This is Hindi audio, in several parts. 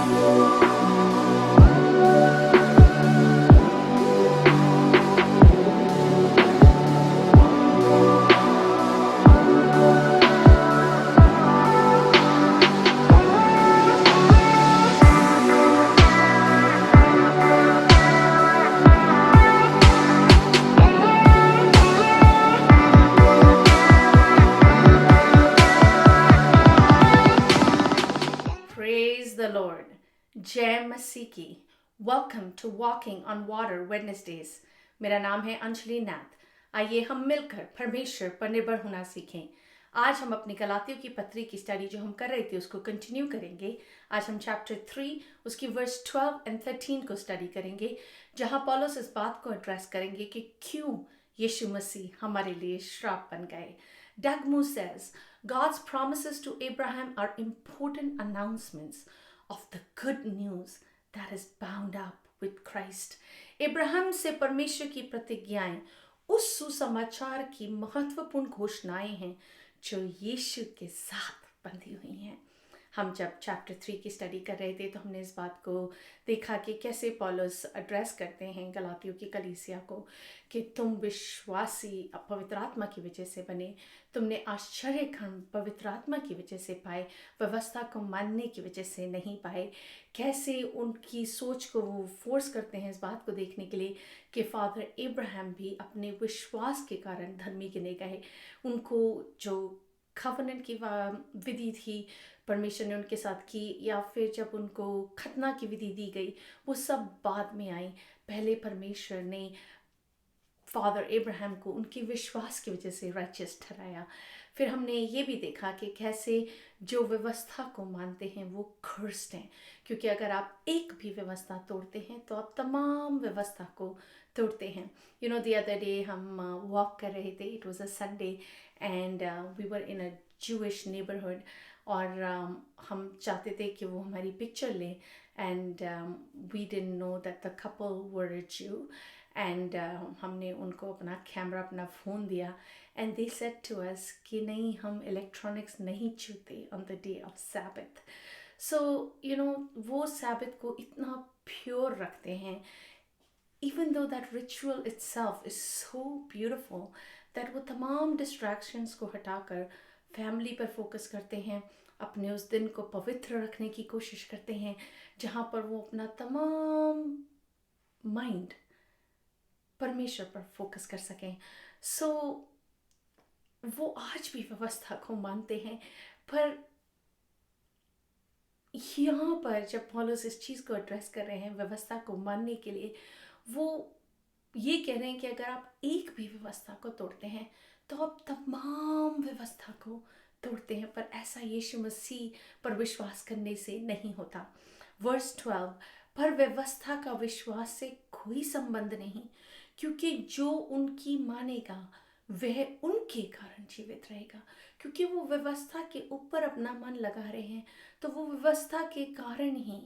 Praise the Lord. जय मसीह की. Welcome to walking on water Wednesdays. मेरा नाम है अंजलि नाथ. आइए हम मिलकर परमेश्वर पर निर्भर होना सीखें. आज हम अपनी गलातियों की पत्री की स्टडी जो हम कर रहे थे उसको कंटिन्यू करेंगे. आज हम चैप्टर 3 उसकी वर्स 12 एंड 13 को स्टडी करेंगे, जहां पौलुस इस बात को एड्रेस करेंगे कि क्यों यीशु मसीह हमारे लिए श्राप बन गए. Doug Moo says, God's promises to Abraham are important announcements of the good news that is bound up with Christ. Abraham से परमेश्वर की प्रतिज्ञाएं उस सुसमाचार की महत्वपूर्ण घोषणाएं हैं जो यीशु के साथ बंधी हुई हैं. हम जब चैप्टर 3 की स्टडी कर रहे थे तो हमने इस बात को देखा कि कैसे पौलुस एड्रेस करते हैं गलातियों की कलीसिया को कि तुम विश्वासी पवित्र आत्मा की वजह से बने, तुमने आश्चर्य कर्म पवित्र आत्मा की वजह से पाए, व्यवस्था को मानने की वजह से नहीं पाए. कैसे उनकी सोच को वो फोर्स करते हैं इस बात को देखने के लिए कि फादर इब्राहिम भी अपने विश्वास के कारण धर्मी गिने गए. उनको जो कवनेंट की विधि थी परमेश्वर ने उनके साथ की, या फिर जब उनको खतना की विधि दी गई, वो सब बाद में आई. पहले परमेश्वर ने फादर इब्राहिम को उनके विश्वास की वजह से राइचियस ठहराया. फिर हमने ये भी देखा कि कैसे जो व्यवस्था को मानते हैं वो cursed हैं, क्योंकि अगर आप एक भी व्यवस्था तोड़ते हैं तो आप तमाम व्यवस्था को तोड़ते हैं. You know the other day हम वॉक कर रहे थे, it was a Sunday and we were in a Jewish neighbourhood, और हम चाहते थे कि वो हमारी पिक्चर ले, and we didn't know that the couple were a Jew, and हमने उनको अपना कैमरा अपना फ़ोन दिया, and they said to us कि नहीं, हम इलेक्ट्रॉनिक्स नहीं छूते on the day of Sabbath. So you know वो सैबथ को इतना प्योर रखते हैं, even though that ritual itself is so beautiful that वो तमाम distractions को हटाकर फैमिली पर फोकस करते हैं, अपने उस दिन को पवित्र रखने की कोशिश करते हैं, जहाँ पर वो अपना तमाम माइंड परमेश्वर पर फोकस कर सकें. सो वो आज भी व्यवस्था को मानते हैं, पर यहाँ पर जब पौलुस इस चीज़ को एड्रेस कर रहे हैं व्यवस्था को मानने के लिए, वो ये कह रहे हैं कि अगर आप एक भी व्यवस्था को तोड़ते हैं तो आप तमाम व्यवस्था को तोड़ते हैं. पर ऐसा यीशु मसीह पर विश्वास करने से नहीं होता. वर्स 12, पर व्यवस्था का विश्वास से कोई संबंध नहीं, क्योंकि जो उनकी मानेगा वह उनके कारण जीवित रहेगा. क्योंकि वो व्यवस्था के ऊपर अपना मन लगा रहे हैं तो वो व्यवस्था के कारण ही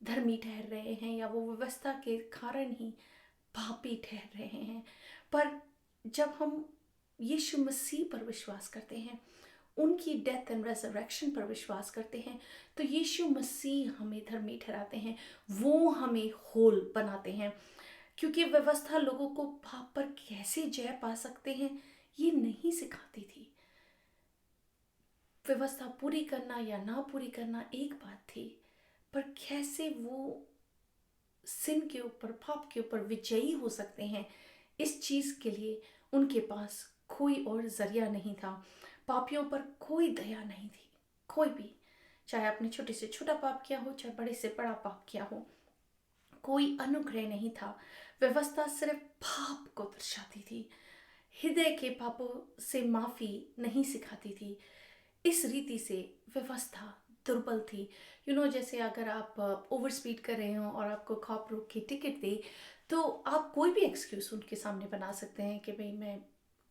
धर्मी ठहर रहे हैं, या वो व्यवस्था के कारण ही पापी ठहर रहे हैं. पर जब हम यीशु मसीह पर विश्वास करते हैं, उनकी डेथ एंड रेजरेक्शन पर विश्वास करते हैं, तो यीशु मसीह हमें धर्मी ठहराते हैं, वो हमें होल बनाते हैं. क्योंकि व्यवस्था लोगों को पाप पर कैसे जय पा सकते हैं ये नहीं सिखाती थी. व्यवस्था पूरी करना या ना पूरी करना एक बात थी, पर कैसे वो सिन के ऊपर, पाप के ऊपर विजयी हो सकते हैं, इस चीज़ के लिए उनके पास कोई और जरिया नहीं था. पापियों पर कोई दया नहीं थी, कोई भी, चाहे आपने छोटे से छोटा पाप किया हो, चाहे बड़े से बड़ा पाप किया हो, कोई अनुग्रह नहीं था. व्यवस्था सिर्फ पाप को दर्शाती थी, हृदय के पापों से माफ़ी नहीं सिखाती थी. इस रीति से व्यवस्था दुर्बल थी. यू नो जैसे अगर आप ओवर स्पीड कर रहे हो और आपको कॉप रोक के टिकट दे, तो आप कोई भी एक्सक्यूज़ उनके सामने बना सकते हैं कि भाई मैं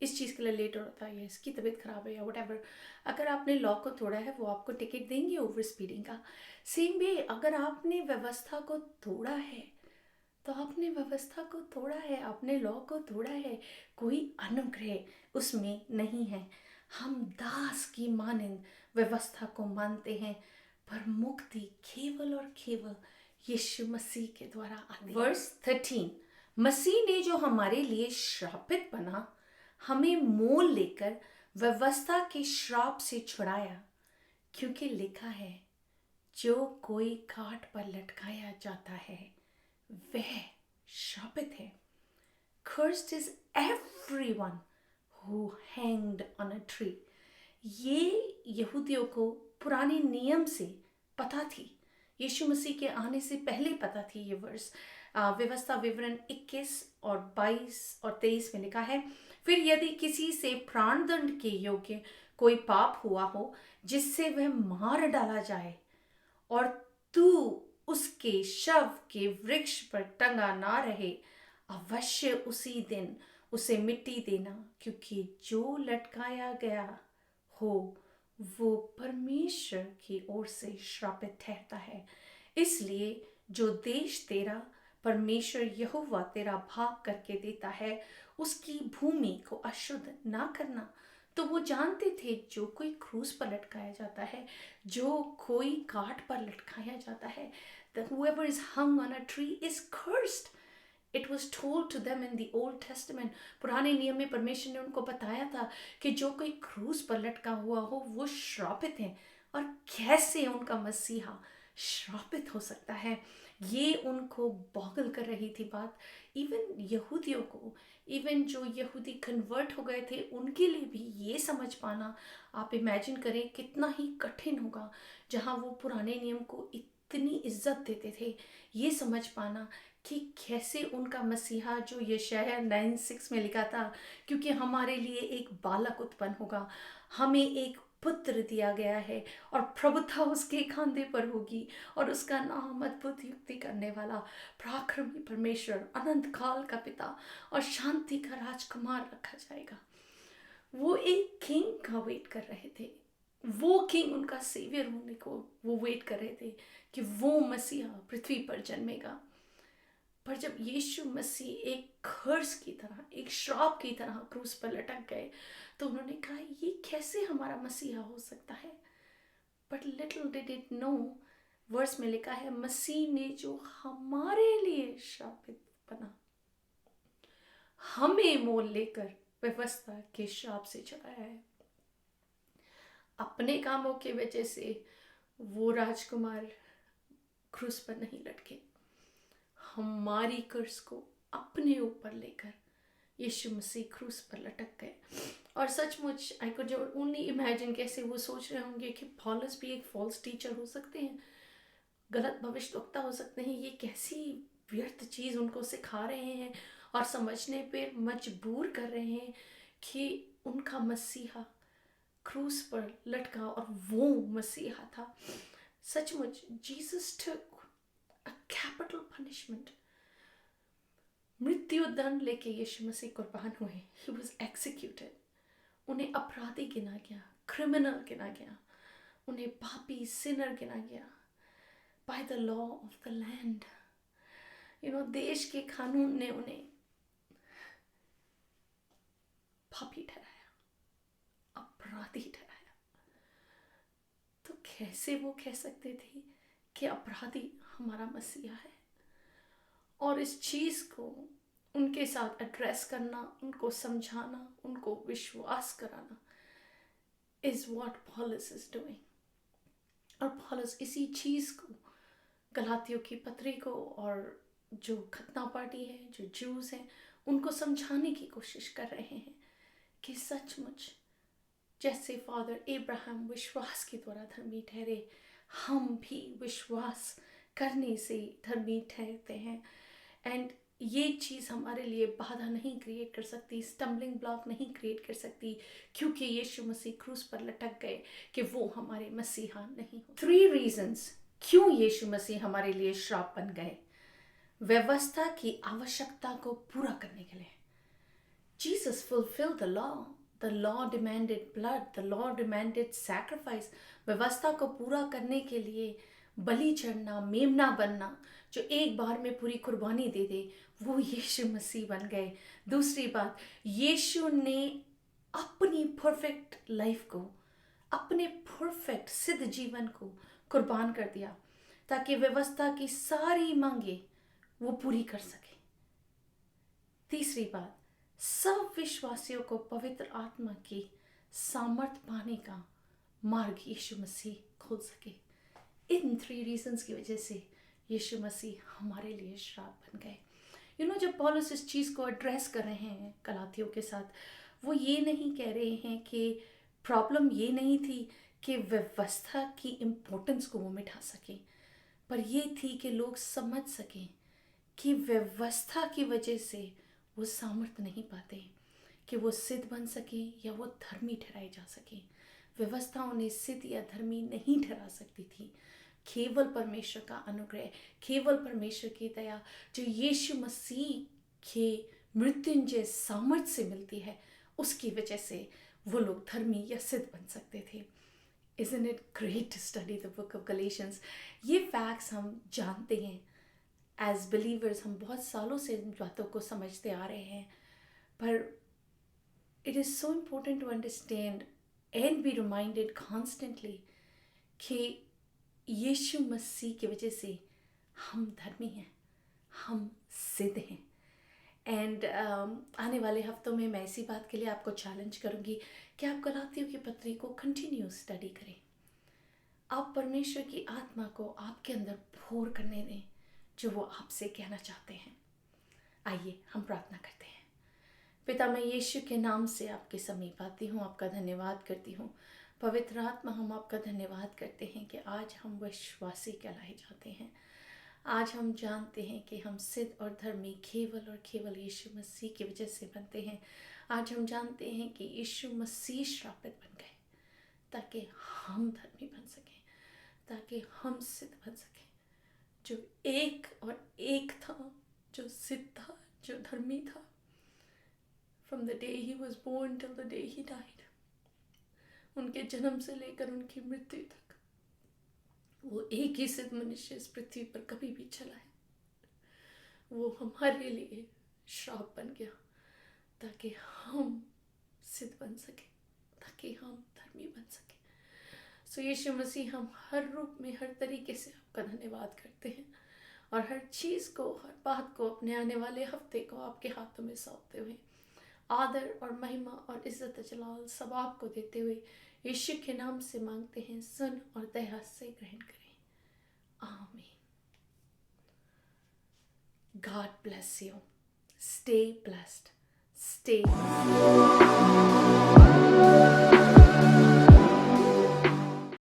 इस चीज़ के लिए लेट हो रहा था, या इसकी तबीयत ख़राब है, या वट. अगर आपने लॉ को तोड़ा है वो आपको टिकट देंगे ओवर स्पीडिंग का. सेम वे अगर आपने व्यवस्था को तोड़ा है तो आपने व्यवस्था को तोड़ा है, आपने लॉ को तोड़ा है, कोई अनुग्रह उसमें नहीं है. हम दास की मानंद व्यवस्था को मानते हैं, पर मुक्ति केवल और केवल यीशु मसीह के द्वारा आती है। वर्स 13, मसीह ने जो हमारे लिए श्रापित बना हमें मोल लेकर व्यवस्था के श्राप से छुड़ाया, क्योंकि लिखा है जो कोई काट पर लटकाया जाता है वह श्रापित है। Cursed is everyone who hanged on a tree. ये यहूदियों को पुराने नियम से पता थी, यीशु मसीह के आने से पहले पता थी ये वर्स। व्यवस्था विवरण 21 और 22 और 23 में लिखा है, फिर यदि किसी से प्राणदंड के योग्य कोई पाप हुआ हो जिससे वह मार डाला जाए और तू उसके शव के वृक्ष पर टंगा ना रहे, अवश्य उसी दिन उसे मिट्टी देना, क्योंकि जो लटकाया गया हो वो परमेश्वर की ओर से श्रापित ठहरता है। इसलिए जो देश तेरा परमेश्वर यहोवा तेरा भाग करके देता है उसकी भूमि को अशुद्ध ना करना। तो वो जानते थे जो कोई क्रूस पर लटकाया जाता है, जो कोई काट पर लटकाया जाता है, that whoever is hung on a tree is cursed. It was told to them in the Old Testament. पुराने नियम में परमेश्वर ने उनको बताया था कि जो कोई क्रूस पर लटका हुआ हो वो श्रापित है। और कैसे उनका मसीहा श्रापित हो सकता है, ये उनको बॉगल कर रही थी बात। इवन यहूदियों को, इवन जो यहूदी कन्वर्ट हो गए थे उनके लिए भी ये समझ पाना, आप इमेजिन करें कितना ही कठिन होगा। जहाँ वो पुराने नियम को इतनी इज्जत देते थे, ये समझ पाना कि कैसे उनका मसीहा, जो यशायाह 9:6 में लिखा था, क्योंकि हमारे लिए एक बालक उत्पन्न होगा, हमें एक पुत्र दिया गया है और प्रभुता उसके खांधे पर होगी और उसका नाम अद्भुत युक्ति करने वाला, पराक्रमी परमेश्वर, अनंत काल का पिता और शांति का राजकुमार रखा जाएगा। वो एक किंग का वेट कर रहे थे, वो किंग उनका सेवियर होने को वो वेट कर रहे थे कि वो मसीहा पृथ्वी पर जन्मेगा। पर जब यीशु मसीह एक कर्स की तरह, एक श्राप की तरह क्रूस पर लटक गए, तो उन्होंने कहा ये कैसे हमारा मसीहा हो सकता है। But little did it know, verse में लिखा है मसीह ने जो हमारे लिए श्रापित बना, हमें मोल लेकर व्यवस्था के श्राप से छुड़ाया है। अपने कामों की वजह से वो राजकुमार क्रूस पर नहीं लटके, हमारी कर्स को अपने ऊपर लेकर यीशु मसीह क्रूस पर लटक गए। और सचमुच आई कुड ओनली इमेजिन कैसे वो सोच रहे होंगे कि पौलुस भी एक फॉल्स टीचर हो सकते हैं, गलत भविष्यवक्ता हो सकते हैं। ये कैसी व्यर्थ चीज़ उनको सिखा रहे हैं और समझने पे मजबूर कर रहे हैं कि उनका मसीहा क्रूस पर लटका और वो मसीहा था। सचमुच Jesus took a capital punishment. मृत्यु दंड लेके यीशु मसीह कुर्बान हुए। He was executed. उन्हें अपराधी गिना गया, क्रिमिनल गिना गया, उन्हें पापी सिनर गिना गया by the law of the land. देश के कानून ने उन्हें पापी ठहराया, अपराधी ठहराया। तो कैसे वो कह सकते थे कि अपराधी हमारा मसीहा है। और इस चीज़ को उनके साथ एड्रेस करना, उनको समझाना, उनको विश्वास कराना is what Paulus is doing. और पॉलुस इसी चीज़ को गलातियों की पत्री को और जो खतना पार्टी है, जो जूस हैं, उनको समझाने की कोशिश कर रहे हैं कि सचमुच जैसे फादर अब्राहम विश्वास के द्वारा धर्मी ठहरे, हम भी विश्वास करने से धर्मी ठहरते हैं। एंड ये चीज़ हमारे लिए बाधा नहीं क्रिएट कर सकती, स्टम्बलिंग ब्लॉक नहीं क्रिएट कर सकती, क्योंकि यीशु मसीह क्रूस पर लटक गए कि वो हमारे मसीहा नहीं हो। 3 रीजंस क्यों यीशु मसीह हमारे लिए श्राप बन गए। व्यवस्था की आवश्यकता को पूरा करने के लिए Jesus fulfilled the law. The law demanded blood, the law demanded sacrifice. व्यवस्था को पूरा करने के लिए बलि चढ़ना, मेमना बनना, जो एक बार में पूरी कुर्बानी दे दे, वो यीशु मसीह बन गए। दूसरी बात, यीशु ने अपनी परफेक्ट लाइफ को, अपने परफेक्ट सिद्ध जीवन को कुर्बान कर दिया ताकि व्यवस्था की सारी मांगे वो पूरी कर सके। तीसरी बात, सब विश्वासियों को पवित्र आत्मा की सामर्थ पाने का मार्ग यीशु मसीह खोल सके। इन 3 रीजंस की वजह से यीशु मसीह हमारे लिए श्राप बन गए। जब पौलुस इस चीज़ को एड्रेस कर रहे हैं गलातियों के साथ, वो ये नहीं कह रहे हैं कि प्रॉब्लम ये नहीं थी कि व्यवस्था की इम्पोर्टेंस को वो मिटा सके, पर ये थी कि लोग समझ सकें कि व्यवस्था की वजह से वो सामर्थ्य नहीं पाते कि वो सिद्ध बन सके या वो धर्मी ठहराए जा सके। व्यवस्था उन्हें सिद्ध या धर्मी नहीं ठहरा सकती थी। केवल परमेश्वर का अनुग्रह, केवल परमेश्वर की दया जो यीशु मसीह के मृत्युंजय सामर्थ्य से मिलती है, उसकी वजह से वो लोग धर्मी या सिद्ध बन सकते थे। Isn't it great to study the book of Galatians? ये फैक्ट्स हम जानते हैं एज बिलीवर्स, हम बहुत सालों से इन बातों को समझते आ रहे हैं, पर it is so important to understand and be reminded constantly कि यीशु मसीह की वजह से हम धर्मी हैं, हम सिद्ध हैं। एंड आने वाले हफ्तों में मैं इसी बात के लिए आपको चैलेंज करूँगी कि आप गलातियों की पत्री को कंटिन्यू स्टडी करें। आप परमेश्वर की आत्मा को आपके अंदर भोर करने दें जो वो आपसे कहना चाहते हैं। आइए हम प्रार्थना करते हैं। पिता, मैं यीशु के नाम से आपके समीप आती हूँ, आपका धन्यवाद करती हूँ। पवित्र आत्मा, हम आपका धन्यवाद करते हैं कि आज हम विश्वासी कहलाए जाते हैं। आज हम जानते हैं कि हम सिद्ध और धर्मी केवल और केवल यीशु मसीह की वजह से बनते हैं। आज हम जानते हैं कि यीशु मसीह श्रापित बन गए ताकि हम धर्मी बन सकें, ताकि हम सिद्ध बन सकें। जो एक और एक था, जो सिद्ध था, जो धर्मी था, from the day he was born till the day he died, उनके जन्म से लेकर उनकी मृत्यु तक वो एक ही सिद्ध मनुष्य इस पृथ्वी पर कभी भी चला है। वो हमारे लिए श्राप बन गया ताकि हम सिद्ध बन सके, ताकि हम धर्मी बन सके। सो यीशु मसीह, हम हर रूप में, हर तरीके से आपका धन्यवाद करते हैं और हर चीज़ को, हर बात को अपने आने वाले हफ्ते को आपके हाथों में सौंपते हुए आदर और महिमा और इज्जत जलाल सब आपको देते हुए यीशु के नाम से मांगते हैं। सुन और दया से ग्रहण करें। आमीन। God bless you. Stay blessed. Stay blessed.